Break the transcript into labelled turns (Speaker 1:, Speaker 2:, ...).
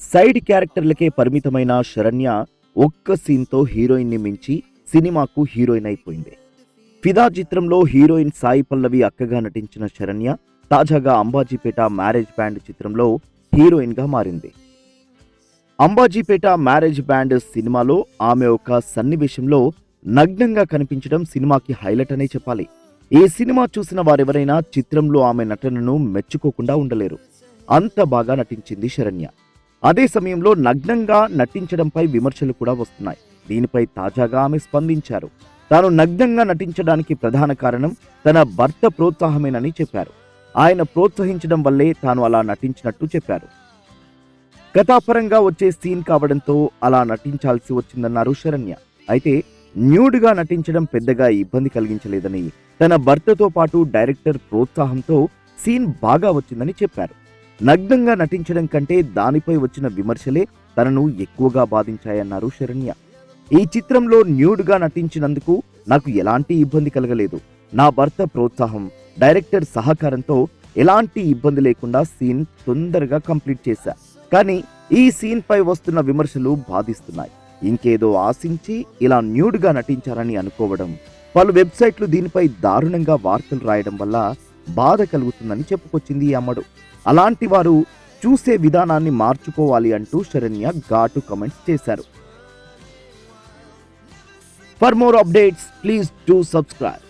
Speaker 1: Side క్యారెక్టర్లకే పరిమితమైన శరణ్య ఒక్క సీన్తో హీరోయిన్ని మించి సినిమాకు హీరోయిన్ అయిపోయింది. ఫిదా చిత్రంలో హీరోయిన్ సాయి పల్లవి అక్కగా నటించిన శరణ్య తాజాగా అంబాజీపేట మ్యారేజ్ బ్యాండ్ చిత్రంలో హీరోయిన్ గా మారింది. అంబాజీపేట మ్యారేజ్ బ్యాండ్ సినిమాలో ఆమె ఒక సన్నివేశంలో నగ్నంగా కనిపించడం సినిమాకి హైలైట్ అనే చెప్పాలి. ఈ సినిమా చూసిన వారెవరైనా చిత్రంలో ఆమె నటనను మెచ్చుకోకుండా ఉండలేరు. అంత బాగా నటించింది శరణ్య. అదే సమయంలో నగ్నంగా నటించడంపై విమర్శలు కూడా వస్తున్నాయి. దీనిపై తాజాగా ఆమె స్పందించారు. తాను నగ్నంగా నటించడానికి ప్రధాన కారణం తన భర్త ప్రోత్సాహమేనని చెప్పారు. ఆయన ప్రోత్సహించడం వల్లే తాను అలా నటించినట్టు చెప్పారు. కథాపరంగా వచ్చే సీన్ కావడంతో అలా నటించాల్సి వచ్చిందన్నారు శరణ్య. అయితే న్యూడ్గా నటించడం పెద్దగా ఇబ్బంది కలిగించలేదని, తన భర్తతో పాటు డైరెక్టర్ ప్రోత్సాహంతో సీన్ బాగా వచ్చిందని చెప్పారు. నగ్నంగా నటించడం కంటే దానిపై వచ్చిన విమర్శలే తనను ఎక్కువగా బాధించాయన్నారు శరణ్య. ఈ చిత్రంలో న్యూడ్గా నటించినందుకు నాకు ఎలాంటి ఇబ్బంది కలగలేదు. నా భర్త ప్రోత్సాహం, డైరెక్టర్ సహకారంతో ఎలాంటి ఇబ్బంది లేకుండా సీన్ తొందరగా కంప్లీట్ చేశా. కానీ ఈ సీన్ పై వస్తున్న విమర్శలు బాధిస్తున్నాయి. ఇంకేదో ఆశించి ఇలా న్యూడ్గా నటించారని అనుకోవడం, పలు వెబ్సైట్లు దీనిపై దారుణంగా వార్తలు రాయడం వల్ల బాధ కలుగుతుందని చెప్పుకొచ్చింది ఈ అమ్మడు. అలాంటి వారు చూసే విధానాన్ని మార్చుకోవాలి అంటూ శరణ్య ఘాటు కమెంట్స్ చేశారు. For more updates please do subscribe.